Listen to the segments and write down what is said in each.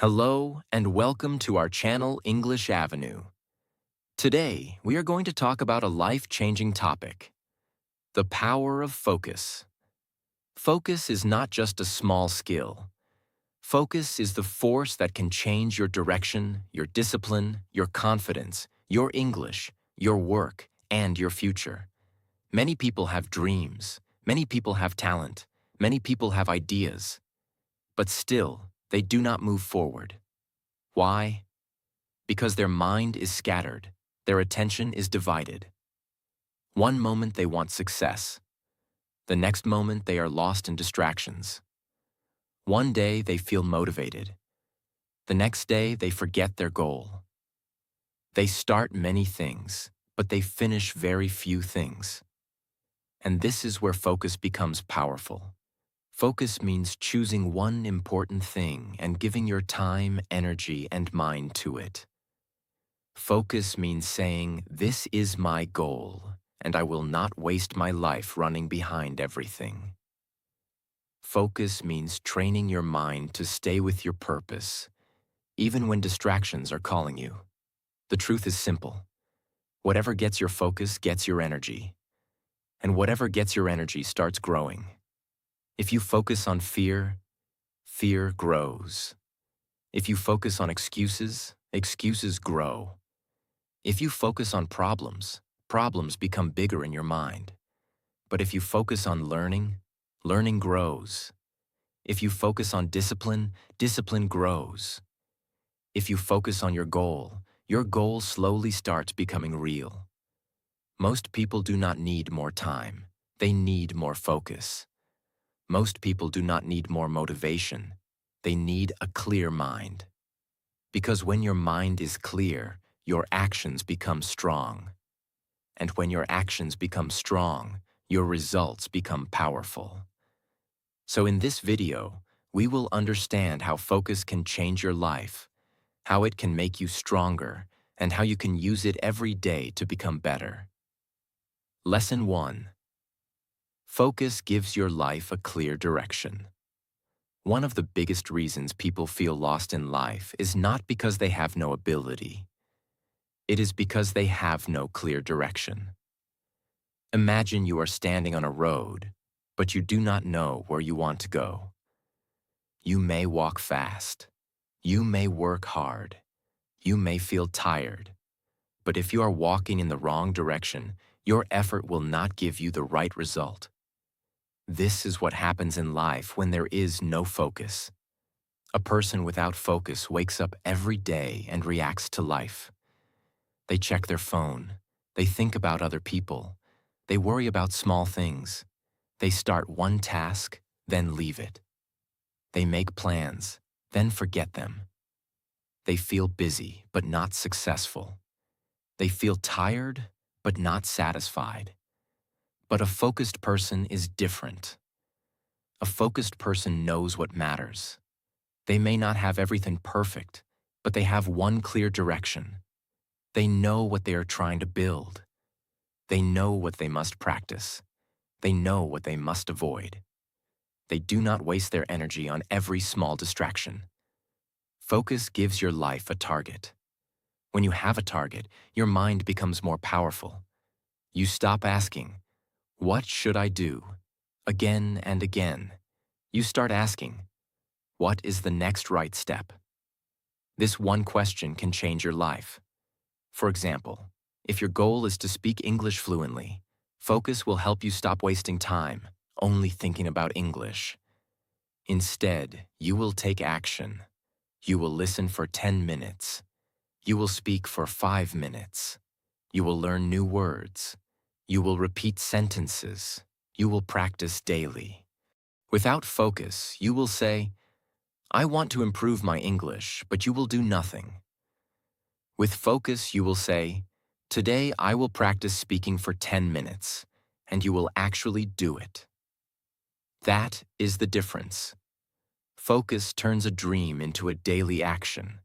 Hello and welcome to our channel English Avenue. Today, we are going to talk about a life-changing topic, the power of focus. Focus is not just a small skill. Focus is the force that can change your direction, your discipline, your confidence, your English, your work, and your future. Many people have dreams. Many people have talent. Many people have ideas. But still, they do not move forward. Why? Because their mind is scattered, their attention is divided. One moment they want success. The next moment they are lost in distractions. One day they feel motivated. The next day they forget their goal. They start many things, but they finish very few things. And this is where focus becomes powerful. Focus means choosing one important thing and giving your time, energy, and mind to it. Focus means saying, "This is my goal, and I will not waste my life running behind everything." Focus means training your mind to stay with your purpose, even when distractions are calling you. The truth is simple. Whatever gets your focus gets your energy, and whatever gets your energy starts growing. If you focus on fear, fear grows. If you focus on excuses, excuses grow. If you focus on problems, problems become bigger in your mind. But if you focus on learning, learning grows. If you focus on discipline, discipline grows. If you focus on your goal slowly starts becoming real. Most people do not need more time. They need more focus. Most people do not need more motivation. They need a clear mind. Because when your mind is clear, your actions become strong. And when your actions become strong, your results become powerful. So in this video, we will understand how focus can change your life, how it can make you stronger, and how you can use it every day to become better. Lesson 1. Focus gives your life a clear direction. One of the biggest reasons people feel lost in life is not because they have no ability. It is because they have no clear direction. Imagine you are standing on a road, but you do not know where you want to go. You may walk fast. You may work hard. You may feel tired. But if you are walking in the wrong direction, your effort will not give you the right result. This is what happens in life when there is no focus. A person without focus wakes up every day and reacts to life. They check their phone. They think about other people. They worry about small things. They start one task, then leave it. They make plans, then forget them. They feel busy, but not successful. They feel tired, but not satisfied. But a focused person is different. A focused person knows what matters. They may not have everything perfect, but they have one clear direction. They know what they are trying to build. They know what they must practice. They know what they must avoid. They do not waste their energy on every small distraction. Focus gives your life a target. When you have a target, your mind becomes more powerful. You stop asking, "What should I do?" again and again. You start asking, "What is the next right step?" This one question can change your life. For example, if your goal is to speak English fluently, focus will help you stop wasting time only thinking about English. Instead, you will take action. You will listen for 10 minutes. You will speak for 5 minutes. You will learn new words. You will repeat sentences. You will practice daily. Without focus, you will say, "I want to improve my English," but you will do nothing. With focus, you will say, "Today I will practice speaking for 10 minutes," and you will actually do it. That is the difference. Focus turns a dream into a daily action.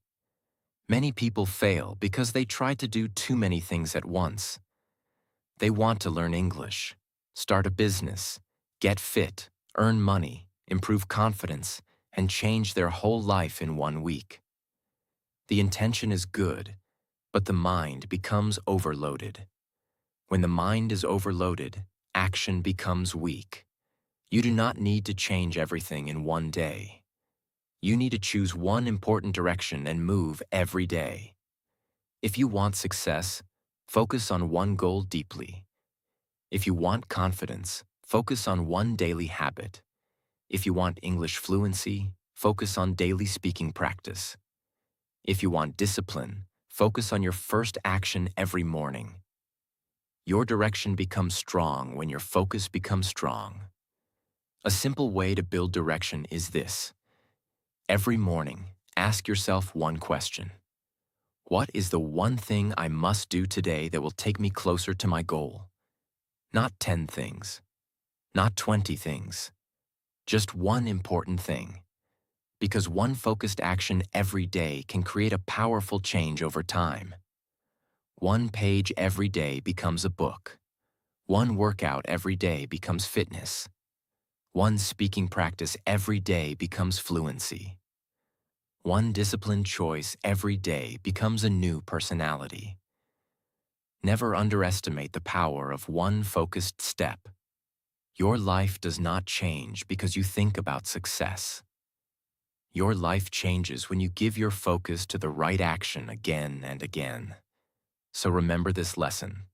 Many people fail because they try to do too many things at once. They want to learn English, start a business, get fit, earn money, improve confidence, and change their whole life in 1 week. The intention is good, but the mind becomes overloaded. When the mind is overloaded, action becomes weak. You do not need to change everything in one day. You need to choose one important direction and move every day. If you want success, focus on one goal deeply. If you want confidence, focus on one daily habit. If you want English fluency, focus on daily speaking practice. If you want discipline, focus on your first action every morning. Your direction becomes strong when your focus becomes strong. A simple way to build direction is this. Every morning, ask yourself one question. What is the one thing I must do today that will take me closer to my goal? Not 10 things, not 20 things, just one important thing. Because one focused action every day can create a powerful change over time. One page every day becomes a book. One workout every day becomes fitness. One speaking practice every day becomes fluency. One disciplined choice every day becomes a new personality. Never underestimate the power of one focused step. Your life does not change because you think about success. Your life changes when you give your focus to the right action again and again. So remember this lesson.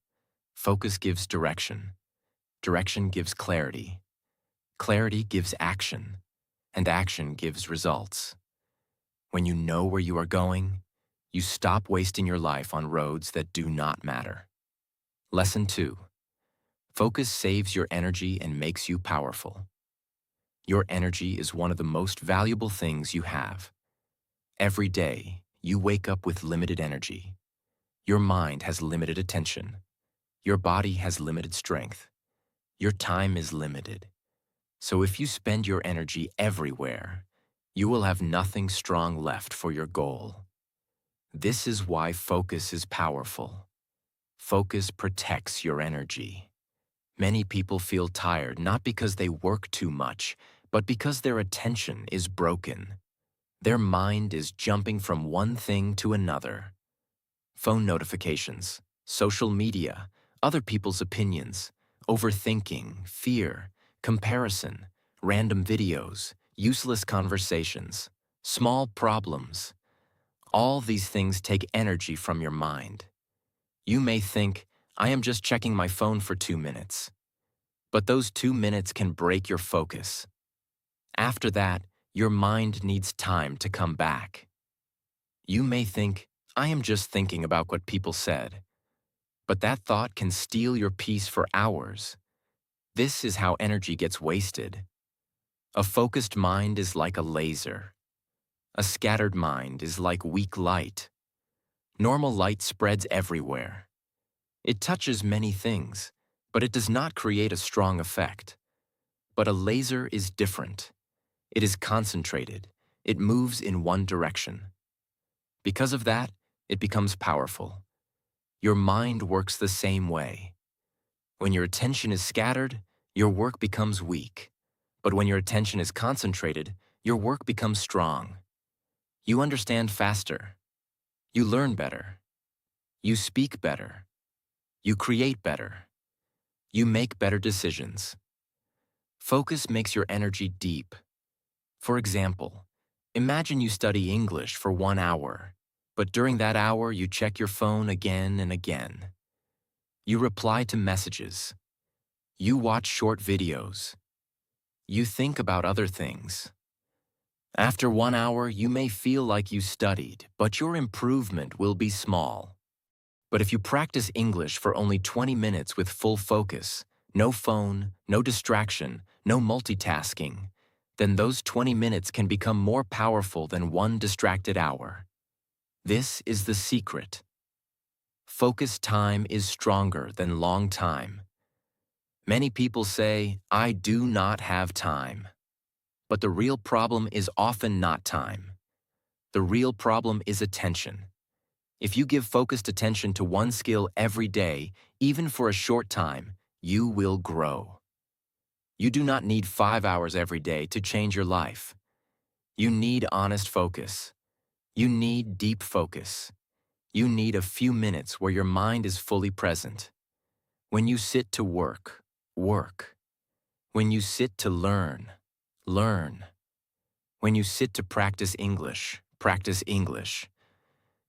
Focus gives direction. Direction gives clarity. Clarity gives action. And action gives results. When you know where you are going, you stop wasting your life on roads that do not matter. Lesson 2. Focus saves your energy and makes you powerful. Your energy is one of the most valuable things you have. Every day, you wake up with limited energy. Your mind has limited attention. Your body has limited strength. Your time is limited. So if you spend your energy everywhere, you will have nothing strong left for your goal. This is why focus is powerful. Focus protects your energy. Many people feel tired not because they work too much, but because their attention is broken. Their mind is jumping from one thing to another. Phone notifications, social media, other people's opinions, overthinking, fear, comparison, random videos, useless conversations, small problems. All these things take energy from your mind. You may think, I am just checking my phone for 2 minutes. But those 2 minutes can break your focus. After that, your mind needs time to come back. You may think, I am just thinking about what people said. But that thought can steal your peace for hours. This is how energy gets wasted. A focused mind is like a laser. A scattered mind is like weak light. Normal light spreads everywhere. It touches many things, but it does not create a strong effect. But a laser is different. It is concentrated. It moves in one direction. Because of that, it becomes powerful. Your mind works the same way. When your attention is scattered, your work becomes weak. But when your attention is concentrated, your work becomes strong. You understand faster. You learn better. You speak better. You create better. You make better decisions. Focus makes your energy deep. For example, imagine you study English for 1 hour, but during that hour you check your phone again and again. You reply to messages. You watch short videos. You think about other things. After 1 hour, you may feel like you studied, but your improvement will be small. But if you practice English for only 20 minutes with full focus, no phone, no distraction, no multitasking, then those 20 minutes can become more powerful than one distracted hour. This is the secret. Focus time is stronger than long time. Many people say, I do not have time. But the real problem is often not time. The real problem is attention. If you give focused attention to one skill every day, even for a short time, you will grow. You do not need 5 hours every day to change your life. You need honest focus. You need deep focus. You need a few minutes where your mind is fully present. When you sit to work, work. When you sit to learn, learn. When you sit to practice English, practice English.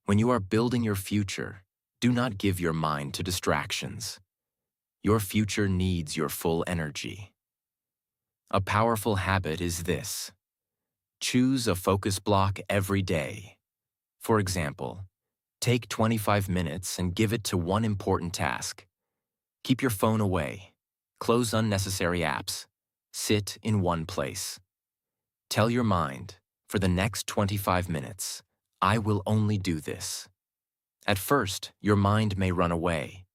When you are building your future, do not give your mind to distractions. Your future needs your full energy. A powerful habit is this. Choose a focus block every day. For example, take 25 minutes and give it to one important task. Keep your phone away. Close unnecessary apps. Sit in one place. Tell your mind, for the next 25 minutes, I will only do this. At first, your mind may run away.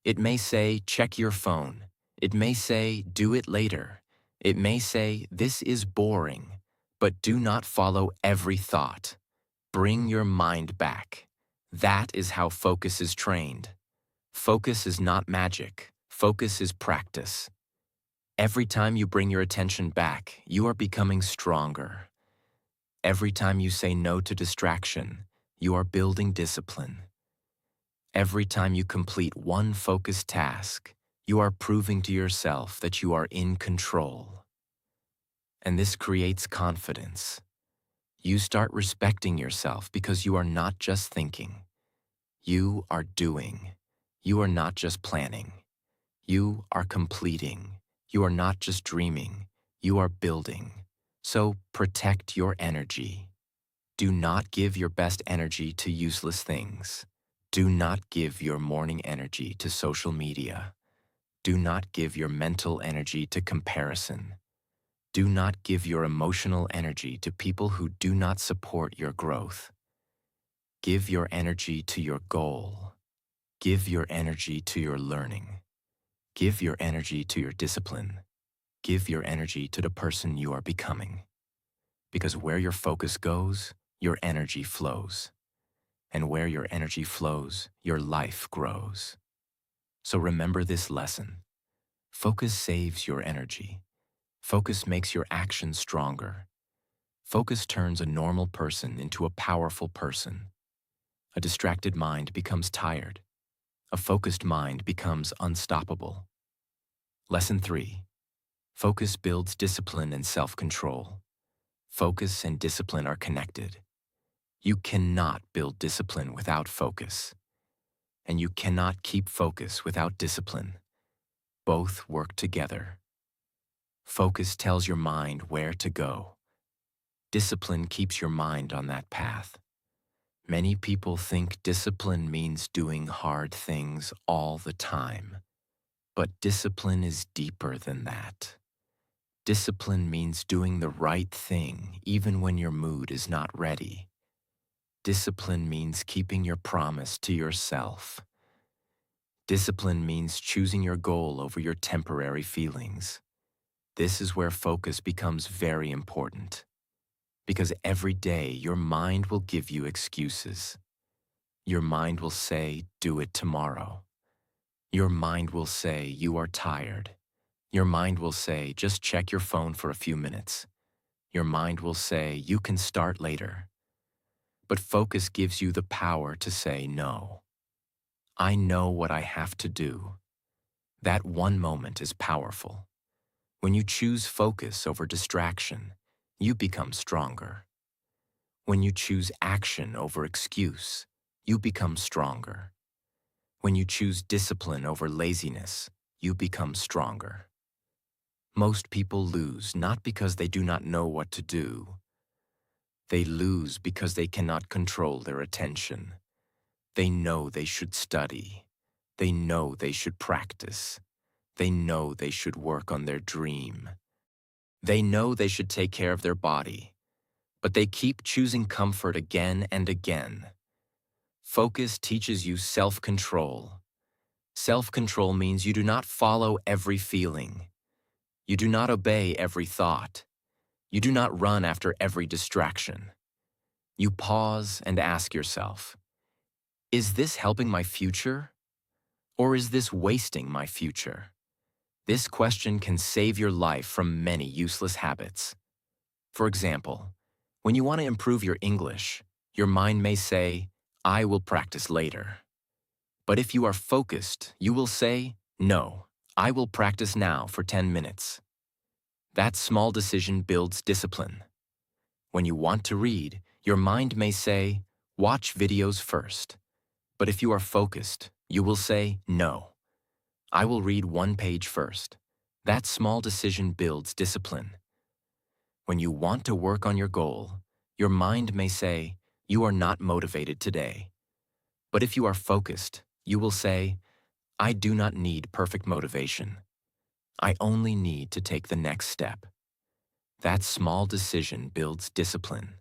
It may say, check your phone. It may say, do it later. It may say, this is boring. But do not follow every thought. Bring your mind back. That is how focus is trained. Focus is not magic. Focus is practice. Every time you bring your attention back, you are becoming stronger. Every time you say no to distraction, you are building discipline. Every time you complete one focused task, you are proving to yourself that you are in control. And this creates confidence. You start respecting yourself because you are not just thinking. You are doing. You are not just planning. You are completing. You are not just dreaming. You are building. So protect your energy. Do not give your best energy to useless things. Do not give your morning energy to social media. Do not give your mental energy to comparison. Do not give your emotional energy to people who do not support your growth. Give your energy to your goal. Give your energy to your learning. Give your energy to your discipline. Give your energy to the person you are becoming. Because where your focus goes, your energy flows. And where your energy flows, your life grows. So remember this lesson. Focus saves your energy. Focus makes your actions stronger. Focus turns a normal person into a powerful person. A distracted mind becomes tired. A focused mind becomes unstoppable. Lesson 3. Focus builds discipline and self-control. Focus and discipline are connected. You cannot build discipline without focus. And you cannot keep focus without discipline. Both work together. Focus tells your mind where to go. Discipline keeps your mind on that path. Many people think discipline means doing hard things all the time. But discipline is deeper than that. Discipline means doing the right thing even when your mood is not ready. Discipline means keeping your promise to yourself. Discipline means choosing your goal over your temporary feelings. This is where focus becomes very important. Because every day your mind will give you excuses. Your mind will say, do it tomorrow. Your mind will say, you are tired. Your mind will say, just check your phone for a few minutes. Your mind will say, you can start later. But focus gives you the power to say no. I know what I have to do. That one moment is powerful. When you choose focus over distraction, you become stronger. When you choose action over excuse, you become stronger. When you choose discipline over laziness, you become stronger. Most people lose not because they do not know what to do. They lose because they cannot control their attention. They know they should study. They know they should practice. They know they should work on their dream. They know they should take care of their body. But they keep choosing comfort again and again. Focus teaches you self-control. Self-control means you do not follow every feeling. You do not obey every thought. You do not run after every distraction. You pause and ask yourself, is this helping my future? Or is this wasting my future? This question can save your life from many useless habits. For example, when you want to improve your English, Your mind may say, I will practice later. But if you are focused, you will say, no, I will practice now for 10 minutes. That small decision builds discipline. When you want to read, your mind may say, watch videos first. But if you are focused, you will say, no, I will read one page first. That small decision builds discipline. When you want to work on your goal, your mind may say, you are not motivated today. But if you are focused, you will say, I do not need perfect motivation. I only need to take the next step. That small decision builds discipline.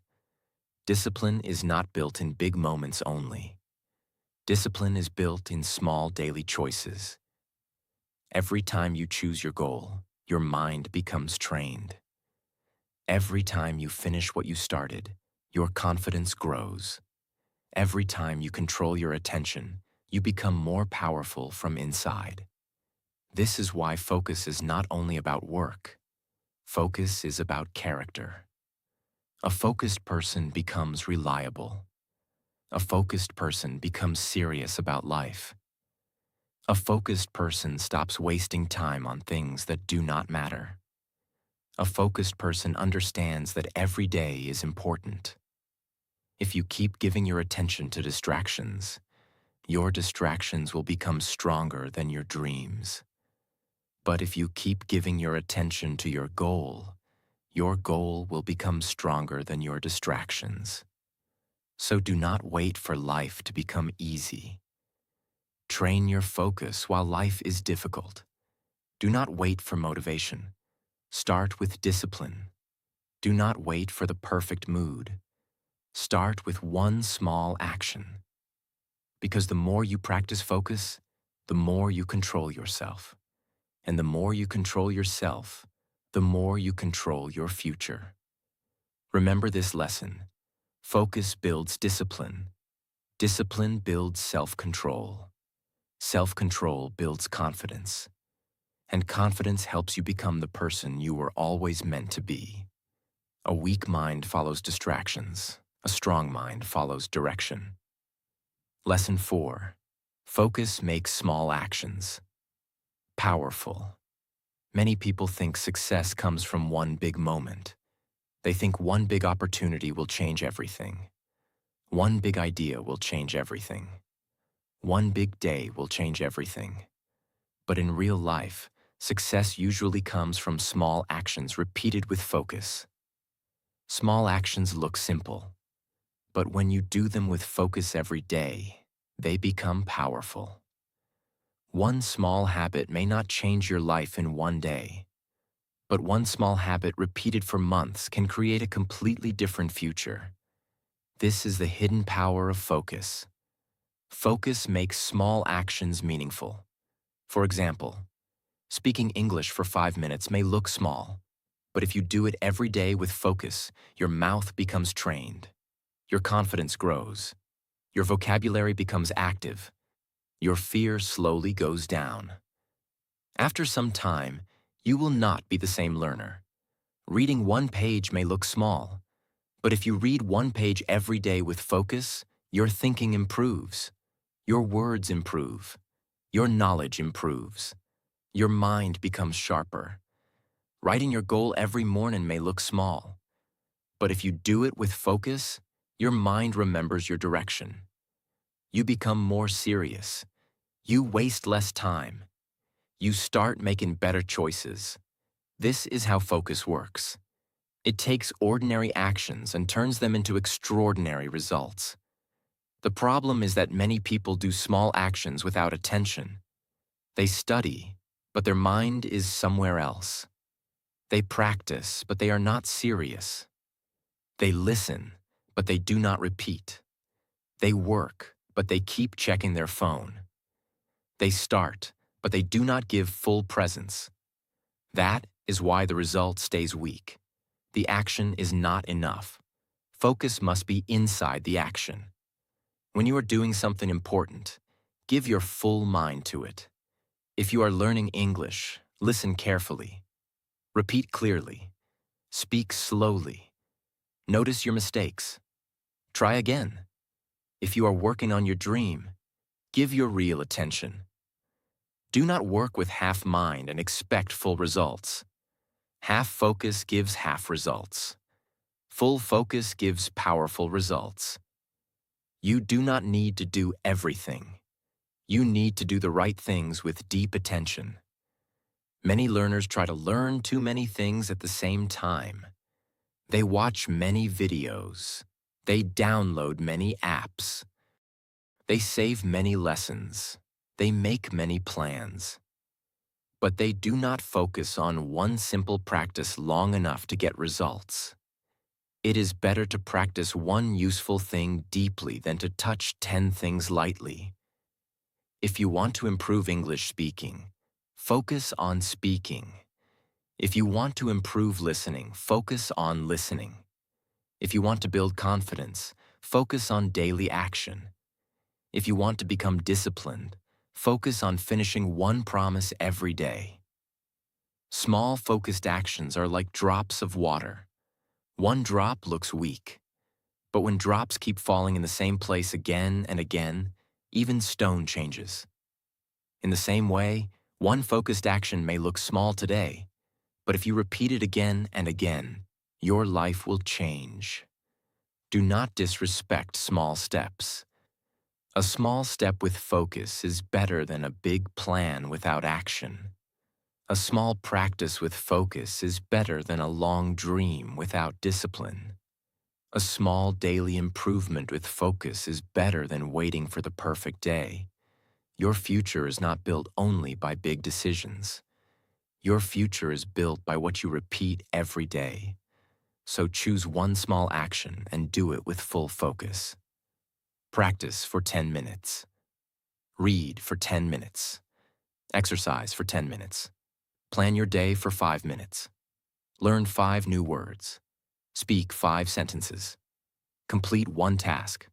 Discipline is not built in big moments only. Discipline is built in small daily choices. Every time you choose your goal, your mind becomes trained. Every time you finish what you started, your confidence grows. Every time you control your attention, you become more powerful from inside. This is why focus is not only about work. Focus is about character. A focused person becomes reliable. A focused person becomes serious about life. A focused person stops wasting time on things that do not matter. A focused person understands that every day is important. If you keep giving your attention to distractions, your distractions will become stronger than your dreams. But if you keep giving your attention to your goal will become stronger than your distractions. So do not wait for life to become easy. Train your focus while life is difficult. Do not wait for motivation. Start with discipline. Do not wait for the perfect mood. Start with one small action. Because the more you practice focus, the more you control yourself. And the more you control yourself, the more you control your future. Remember this lesson. Focus builds discipline. Discipline builds self-control. Self-control builds confidence. And confidence helps you become the person you were always meant to be. A weak mind follows distractions. A strong mind follows direction. Lesson 4. Focus makes small actions powerful. Many people think success comes from one big moment. They think one big opportunity will change everything. One big idea will change everything. One big day will change everything. But in real life, success usually comes from small actions repeated with focus. Small actions look simple, but when you do them with focus every day, they become powerful. One small habit may not change your life in one day, but one small habit repeated for months can create a completely different future. This is the hidden power of focus. Focus makes small actions meaningful. For example, speaking English for 5 minutes may look small, but if you do it every day with focus, your mouth becomes trained. Your confidence grows. Your vocabulary becomes active. Your fear slowly goes down. After some time, you will not be the same learner. Reading one page may look small, but if you read one page every day with focus, your thinking improves. Your words improve. Your knowledge improves. Your mind becomes sharper. Writing your goal every morning may look small, but if you do it with focus, your mind remembers your direction. You become more serious. You waste less time. You start making better choices. This is how focus works. It takes ordinary actions and turns them into extraordinary results. The problem is that many people do small actions without attention. They study, but their mind is somewhere else. They practice, but they are not serious. They listen, but they do not repeat. They work, but they keep checking their phone. They start, but they do not give full presence. That is why the result stays weak. The action is not enough. Focus must be inside the action. When you are doing something important, give your full mind to it. If you are learning English, listen carefully. Repeat clearly. Speak slowly. Notice your mistakes. Try again. If you are working on your dream, give your real attention. Do not work with half mind and expect full results. Half focus gives half results. Full focus gives powerful results. You do not need to do everything. You need to do the right things with deep attention. Many learners try to learn too many things at the same time. They watch many videos. They download many apps. They save many lessons. They make many plans. But they do not focus on one simple practice long enough to get results. It is better to practice one useful thing deeply than to touch 10 things lightly. If you want to improve English speaking, focus on speaking. If you want to improve listening, focus on listening. If you want to build confidence, focus on daily action. If you want to become disciplined, focus on finishing one promise every day. Small focused actions are like drops of water. One drop looks weak, but when drops keep falling in the same place again and again, even stone changes. In the same way, one focused action may look small today, but if you repeat it again and again, your life will change. Do not disrespect small steps. A small step with focus is better than a big plan without action. A small practice with focus is better than a long dream without discipline. A small daily improvement with focus is better than waiting for the perfect day. Your future is not built only by big decisions. Your future is built by what you repeat every day. So choose one small action and do it with full focus. Practice for 10 minutes. Read for 10 minutes. Exercise for 10 minutes. Plan your day for 5 minutes. Learn 5 new words. Speak 5 sentences. Complete 1 task.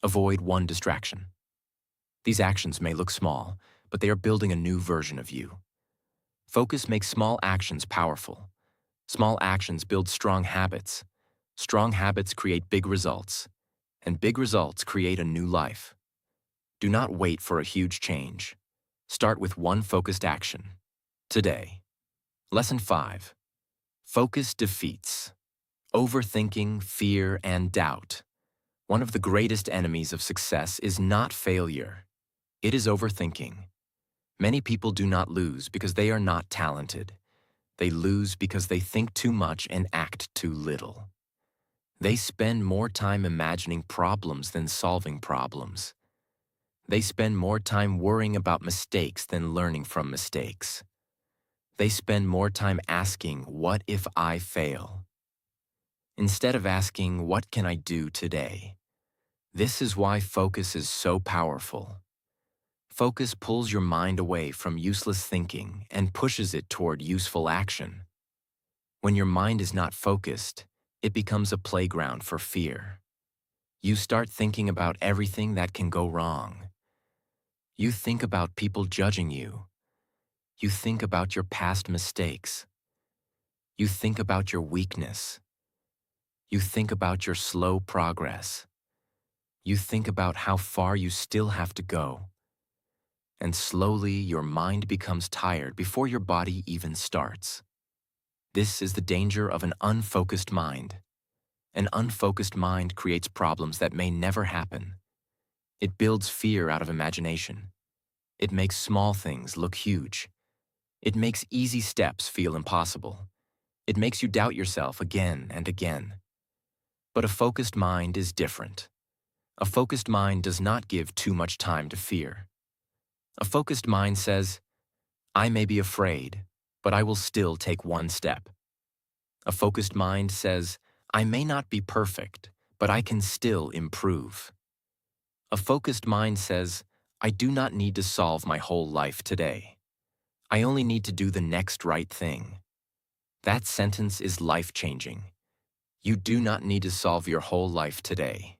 Avoid 1 distraction. These actions may look small, but they are building a new version of you. Focus makes small actions powerful. Small actions build strong habits. Strong habits create big results. And big results create a new life. Do not wait for a huge change. Start with one focused action. Today. Lesson 5. Focus defeats overthinking, fear, and doubt. One of the greatest enemies of success is not failure. It is overthinking. Many people do not lose because they are not talented. They lose because they think too much and act too little. They spend more time imagining problems than solving problems. They spend more time worrying about mistakes than learning from mistakes. They spend more time asking, "What if I fail?" instead of asking, "What can I do today?" This is why focus is so powerful. Focus pulls your mind away from useless thinking and pushes it toward useful action. When your mind is not focused, it becomes a playground for fear. You start thinking about everything that can go wrong. You think about people judging you. You think about your past mistakes. You think about your weakness. You think about your slow progress. You think about how far you still have to go. And slowly your mind becomes tired before your body even starts. This is the danger of an unfocused mind. An unfocused mind creates problems that may never happen. It builds fear out of imagination. It makes small things look huge. It makes easy steps feel impossible. It makes you doubt yourself again and again. But a focused mind is different. A focused mind does not give too much time to fear. A focused mind says, "I may be afraid, but I will still take one step." A focused mind says, "I may not be perfect, but I can still improve." A focused mind says, "I do not need to solve my whole life today. I only need to do the next right thing." That sentence is life-changing. You do not need to solve your whole life today.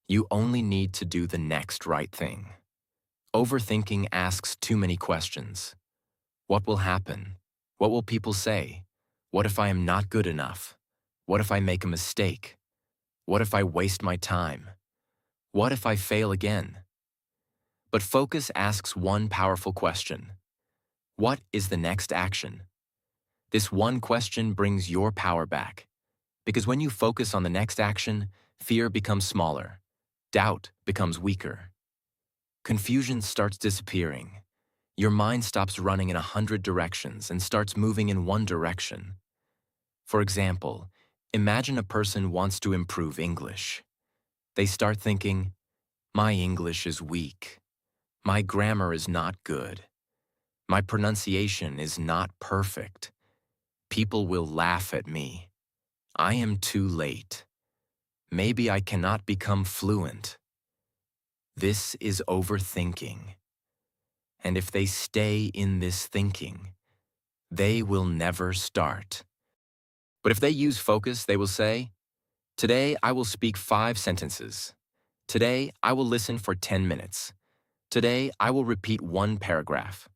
You only need to do the next right thing. Overthinking asks too many questions. What will happen? What will people say? What if I am not good enough? What if I make a mistake? What if I waste my time? What if I fail again? But focus asks one powerful question. What is the next action? This one question brings your power back. Because when you focus on the next action, fear becomes smaller. Doubt becomes weaker. Confusion starts disappearing. Your mind stops running in 100 directions and starts moving in one direction. For example, imagine a person wants to improve English. They start thinking, my English is weak. My grammar is not good. My pronunciation is not perfect. People will laugh at me. I am too late. Maybe I cannot become fluent. This is overthinking. And if they stay in this thinking, they will never start. But if they use focus, they will say, today I will speak 5 sentences. Today I will listen for 10 minutes. Today I will repeat 1 paragraph.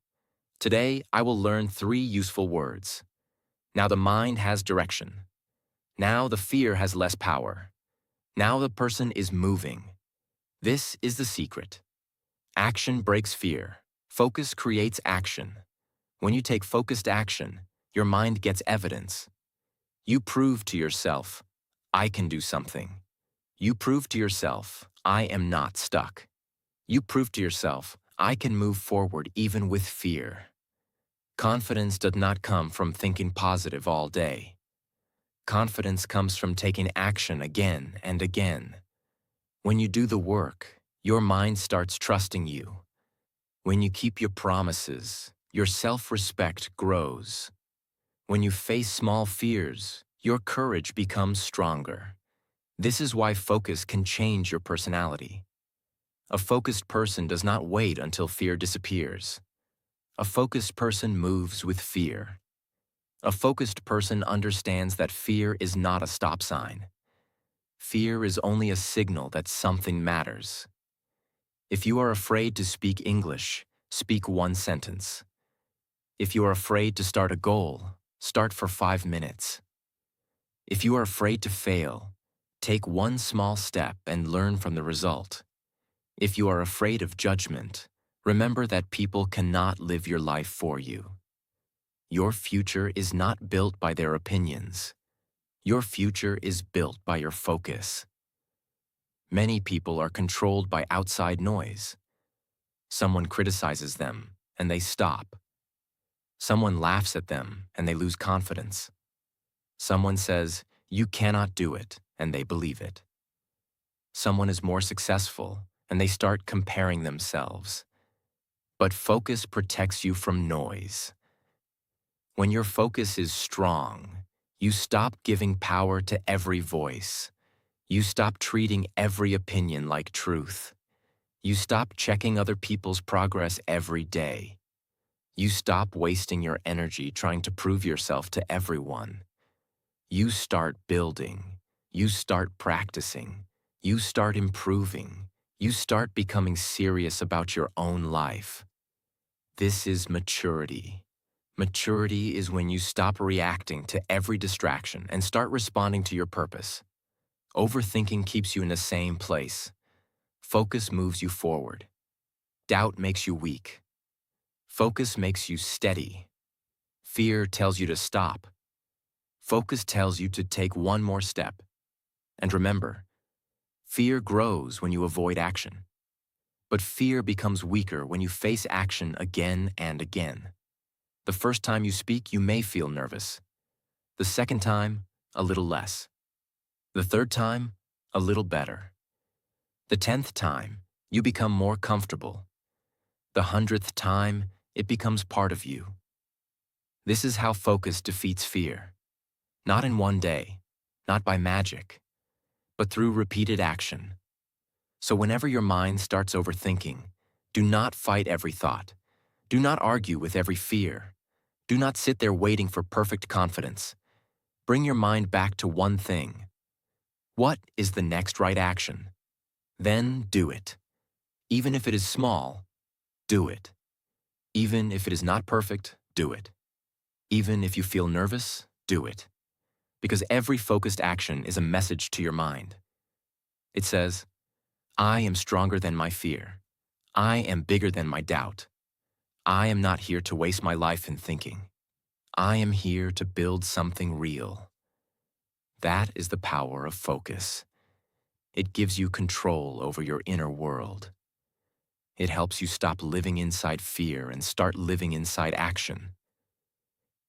Today I will learn 3 useful words. Now the mind has direction. Now the fear has less power. Now the person is moving. This is the secret. Action breaks fear. Focus creates action. When you take focused action, your mind gets evidence. You prove to yourself, I can do something. You prove to yourself, I am not stuck. You prove to yourself, I can move forward even with fear. Confidence does not come from thinking positive all day. Confidence comes from taking action again and again. When you do the work, your mind starts trusting you. When you keep your promises, your self-respect grows. When you face small fears, your courage becomes stronger. This is why focus can change your personality. A focused person does not wait until fear disappears. A focused person moves with fear. A focused person understands that fear is not a stop sign. Fear is only a signal that something matters. If you are afraid to speak English, speak 1 sentence. If you are afraid to start a goal, start for 5 minutes. If you are afraid to fail, take 1 small step and learn from the result. If you are afraid of judgment, remember that people cannot live your life for you. Your future is not built by their opinions. Your future is built by your focus. Many people are controlled by outside noise. Someone criticizes them, and they stop. Someone laughs at them, and they lose confidence. Someone says, you cannot do it, and they believe it. Someone is more successful, and they start comparing themselves. But focus protects you from noise. When your focus is strong, you stop giving power to every voice. You stop treating every opinion like truth. You stop checking other people's progress every day. You stop wasting your energy trying to prove yourself to everyone. You start building. You start practicing. You start improving. You start becoming serious about your own life. This is maturity. Maturity is when you stop reacting to every distraction and start responding to your purpose. Overthinking keeps you in the same place. Focus moves you forward. Doubt makes you weak. Focus makes you steady. Fear tells you to stop. Focus tells you to take 1 more step. And remember, fear grows when you avoid action. But fear becomes weaker when you face action again and again. The first time you speak, you may feel nervous. The second time, a little less. The third time, a little better. The 10th time, you become more comfortable. The 100th time, it becomes part of you. This is how focus defeats fear. Not in one day, not by magic, but through repeated action. So whenever your mind starts overthinking, do not fight every thought. Do not argue with every fear. Do not sit there waiting for perfect confidence. Bring your mind back to one thing. What is the next right action? Then do it. Even if it is small, do it. Even if it is not perfect, do it. Even if you feel nervous, do it. Because every focused action is a message to your mind. It says, I am stronger than my fear. I am bigger than my doubt. I am not here to waste my life in thinking. I am here to build something real. That is the power of focus. It gives you control over your inner world. It helps you stop living inside fear and start living inside action.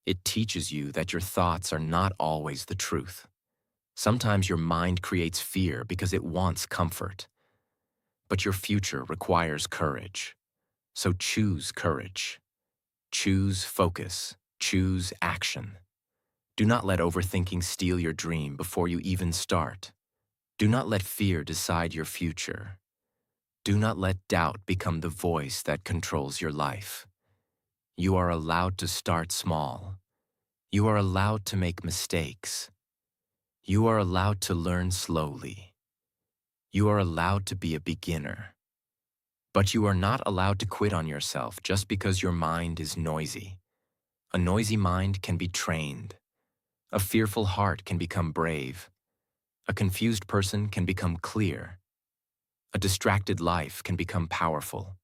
It teaches you that your thoughts are not always the truth. Sometimes your mind creates fear because it wants comfort. But your future requires courage. So choose courage. Choose focus. Choose action. Do not let overthinking steal your dream before you even start. Do not let fear decide your future. Do not let doubt become the voice that controls your life. You are allowed to start small. You are allowed to make mistakes. You are allowed to learn slowly. You are allowed to be a beginner. But you are not allowed to quit on yourself just because your mind is noisy. A noisy mind can be trained. A fearful heart can become brave. A confused person can become clear. A distracted life can become powerful.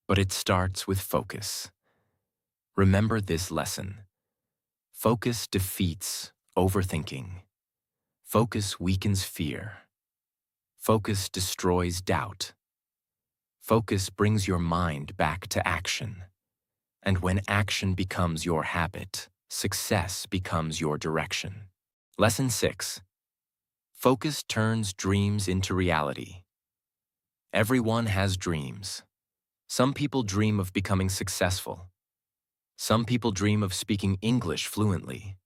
But it starts with focus. Remember this lesson. Focus defeats overthinking. Focus weakens fear. Focus destroys doubt. Focus brings your mind back to action. And when action becomes your habit, success becomes your direction. Lesson 6. Focus turns dreams into reality. Everyone has dreams. Some people dream of becoming successful. Some people dream of speaking English fluently.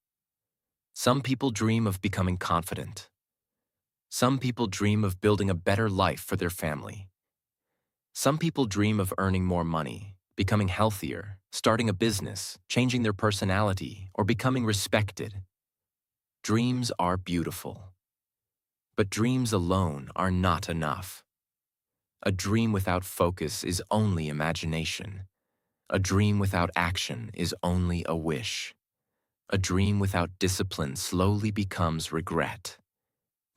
Some people dream of becoming confident. Some people dream of building a better life for their family. Some people dream of earning more money, becoming healthier, starting a business, changing their personality, or becoming respected. Dreams are beautiful. But dreams alone are not enough. A dream without focus is only imagination. A dream without action is only a wish. A dream without discipline slowly becomes regret.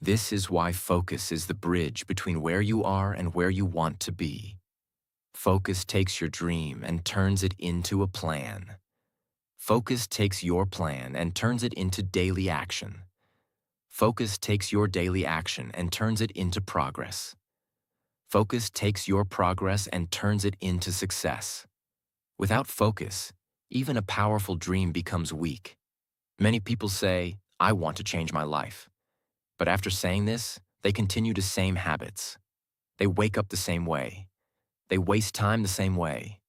This is why focus is the bridge between where you are and where you want to be. Focus takes your dream and turns it into a plan. Focus takes your plan and turns it into daily action. Focus takes your daily action and turns it into progress. Focus takes your progress and turns it into success. Without focus, even a powerful dream becomes weak. Many people say, I want to change my life. But after saying this, they continue the same habits. They wake up the same way. They waste time the same way.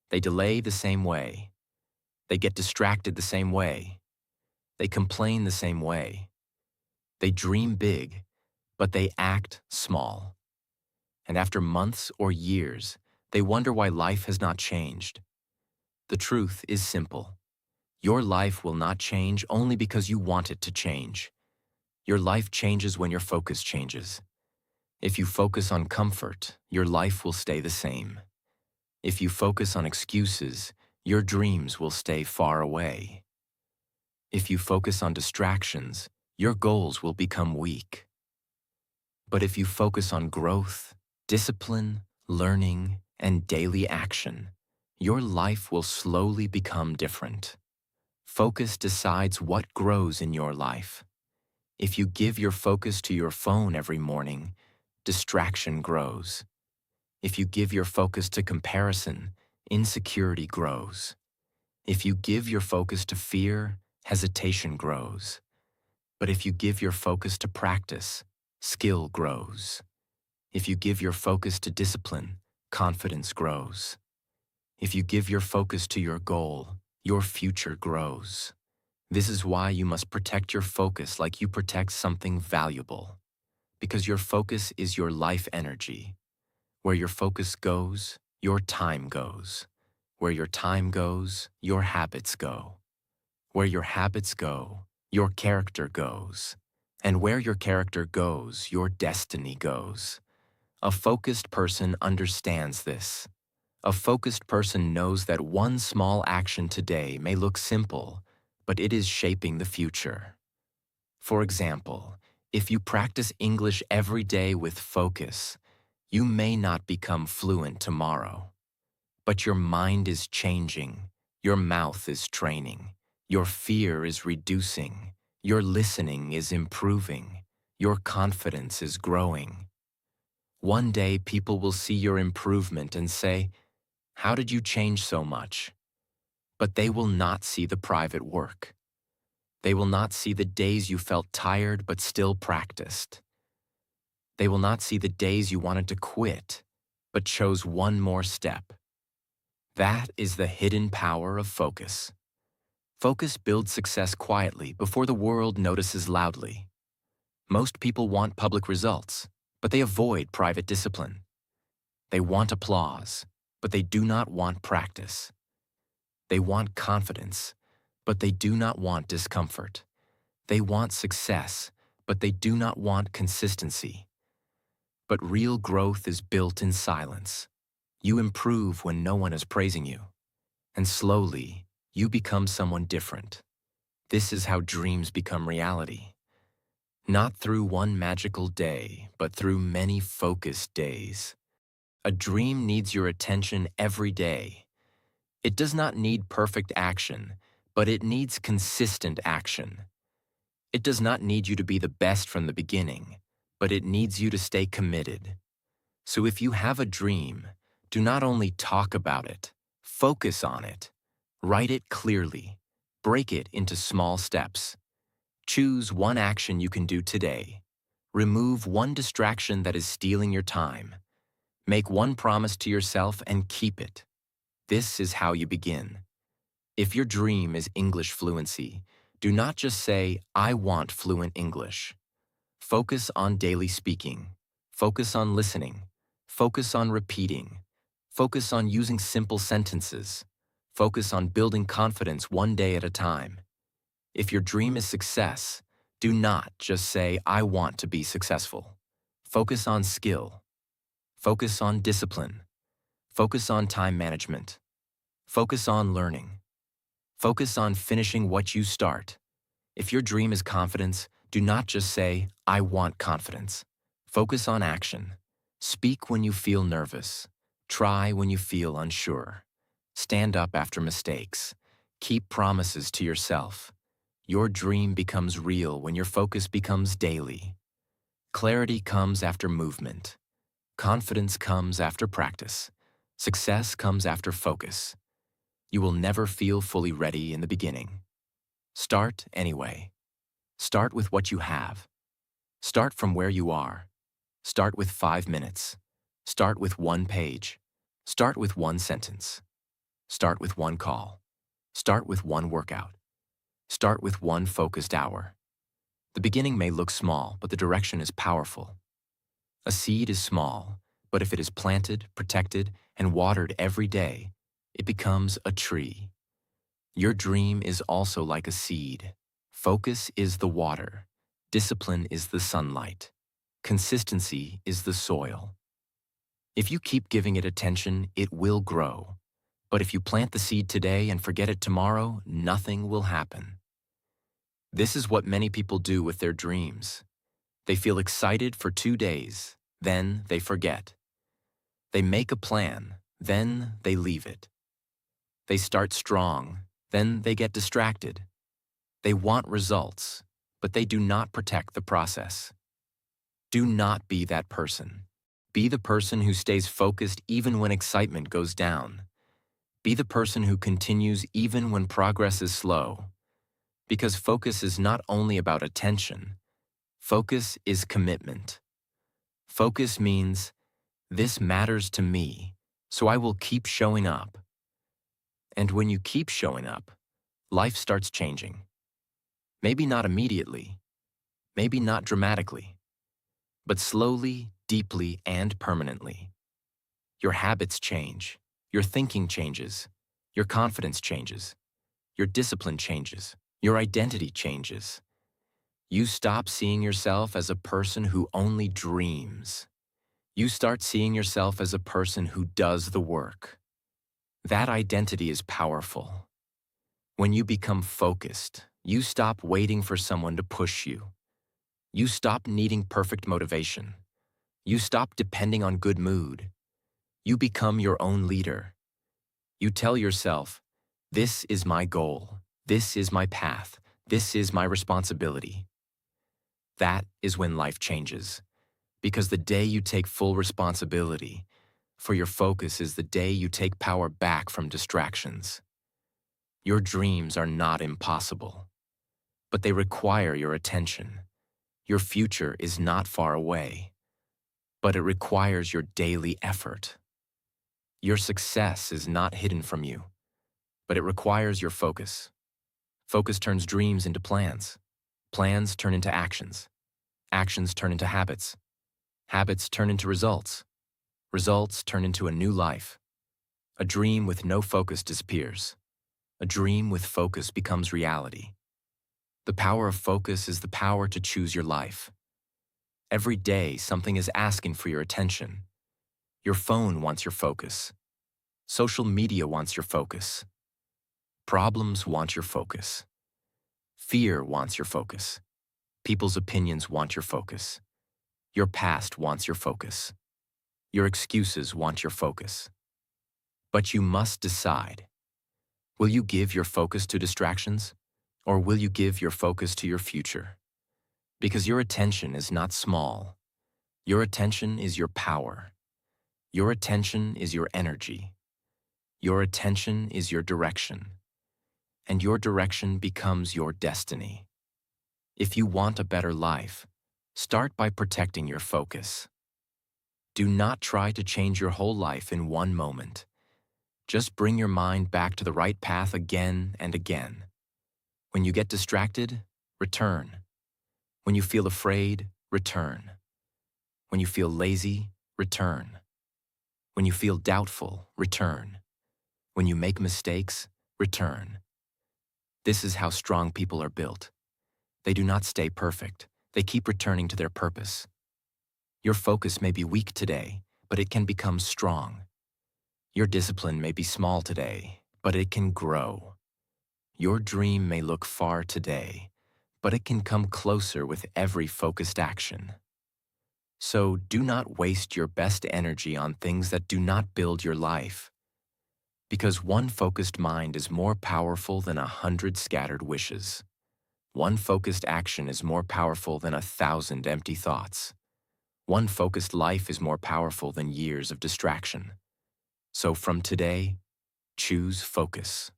They delay the same way. They get distracted the same way. They complain the same way. They dream big, but they act small. And after months or years, they wonder why life has not changed. The truth is simple. Your life will not change only because you want it to change. Your life changes when your focus changes. If you focus on comfort, your life will stay the same. If you focus on excuses, your dreams will stay far away. If you focus on distractions, your goals will become weak. But if you focus on growth, discipline, learning, and daily action, your life will slowly become different. Focus decides what grows in your life. If you give your focus to your phone every morning, distraction grows. If you give your focus to comparison, insecurity grows. If you give your focus to fear, hesitation grows. But if you give your focus to practice, skill grows. If you give your focus to discipline, confidence grows. If you give your focus to your goal, your future grows. This is why you must protect your focus like you protect something valuable. Because your focus is your life energy. Where your focus goes, your time goes. Where your time goes, your habits go. Where your habits go, your character goes. And where your character goes, your destiny goes. A focused person understands this. A focused person knows that one small action today may look simple, but it is shaping the future. For example, If you practice English every day with focus, you may not become fluent tomorrow, but your mind is changing, your mouth is training, your fear is reducing, your listening is improving, your confidence is growing. One day people will see your improvement and say, "How did you change so much?" But they will not see the private work. They will not see the days you felt tired but still practiced. They will not see the days you wanted to quit but chose one more step. That is the hidden power of focus. Focus builds success quietly before the world notices loudly. Most people want public results, but they avoid private discipline. They want applause, but they do not want practice. They want confidence, but they do not want discomfort. They want success, but they do not want consistency. But real growth is built in silence. You improve when no one is praising you. And slowly, you become someone different. This is how dreams become reality. Not through one magical day, but through many focused days. A dream needs your attention every day. It does not need perfect action, but it needs consistent action. It does not need you to be the best from the beginning, but it needs you to stay committed. So if you have a dream, do not only talk about it, focus on it. Write it clearly. Break it into small steps. Choose one action you can do today. Remove one distraction that is stealing your time. Make one promise to yourself and keep it. This is how you begin. If your dream is English fluency, do not just say, "I want fluent English." Focus on daily speaking. Focus on listening. Focus on repeating. Focus on using simple sentences. Focus on building confidence one day at a time. If your dream is success, do not just say, "I want to be successful." Focus on skill. Focus on discipline. Focus on time management. Focus on learning. Focus on finishing what you start. If your dream is confidence, do not just say, "I want confidence." Focus on action. Speak when you feel nervous. Try when you feel unsure. Stand up after mistakes. Keep promises to yourself. Your dream becomes real when your focus becomes daily. Clarity comes after movement. Confidence comes after practice. Success comes after focus. You will never feel fully ready in the beginning. Start anyway. Start with what you have. Start from where you are. Start with 5 minutes. Start with one page. Start with one sentence. Start with one call. Start with one workout. Start with one focused hour. The beginning may look small, but the direction is powerful. A seed is small, but if it is planted, protected, and watered every day, it becomes a tree. Your dream is also like a seed. Focus is the water. Discipline is the sunlight. Consistency is the soil. If you keep giving it attention, it will grow. But if you plant the seed today and forget it tomorrow, nothing will happen. This is what many people do with their dreams. They feel excited for 2 days, then they forget. They make a plan, then they leave it. They start strong, then they get distracted. They want results, but they do not protect the process. Do not be that person. Be the person who stays focused even when excitement goes down. Be the person who continues even when progress is slow. Because focus is not only about attention. Focus is commitment. Focus means, this matters to me, so I will keep showing up. And when you keep showing up, life starts changing. Maybe not immediately, maybe not dramatically, but slowly, deeply, and permanently. Your habits change, your thinking changes, your confidence changes, your discipline changes, your identity changes. You stop seeing yourself as a person who only dreams. You start seeing yourself as a person who does the work. That identity is powerful. When you become focused, you stop waiting for someone to push you. You stop needing perfect motivation. You stop depending on good mood. You become your own leader. You tell yourself, this is my goal. This is my path. This is my responsibility. That is when life changes. Because the day you take full responsibility for your focus is the day you take power back from distractions. Your dreams are not impossible, but they require your attention. Your future is not far away, but it requires your daily effort. Your success is not hidden from you, but it requires your focus. Focus turns dreams into plans. Plans turn into actions. Actions turn into habits. Habits turn into results. Results turn into a new life. A dream with no focus disappears. A dream with focus becomes reality. The power of focus is the power to choose your life. Every day, something is asking for your attention. Your phone wants your focus. Social media wants your focus. Problems want your focus. Fear wants your focus. People's opinions want your focus. Your past wants your focus. Your excuses want your focus. But you must decide. Will you give your focus to distractions, or will you give your focus to your future? Because your attention is not small. Your attention is your power. Your attention is your energy. Your attention is your direction. And your direction becomes your destiny. If you want a better life, start by protecting your focus. Do not try to change your whole life in one moment. Just bring your mind back to the right path again and again. When you get distracted, return. When you feel afraid, return. When you feel lazy, return. When you feel doubtful, return. When you make mistakes, return. This is how strong people are built. They do not stay perfect. They keep returning to their purpose. Your focus may be weak today, but it can become strong. Your discipline may be small today, but it can grow. Your dream may look far today, but it can come closer with every focused action. So do not waste your best energy on things that do not build your life. Because one focused mind is more powerful than 100 scattered wishes. One focused action is more powerful than 1,000 empty thoughts. One focused life is more powerful than years of distraction. So from today, choose focus.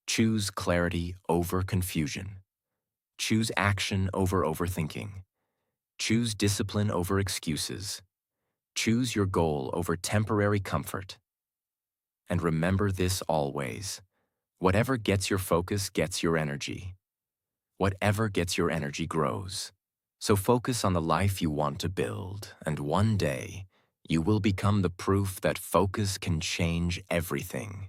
Choose clarity over confusion. Choose action over overthinking. Choose discipline over excuses. Choose your goal over temporary comfort. And remember this always. Whatever gets your focus gets your energy. Whatever gets your energy grows. So focus on the life you want to build, and one day, you will become the proof that focus can change everything.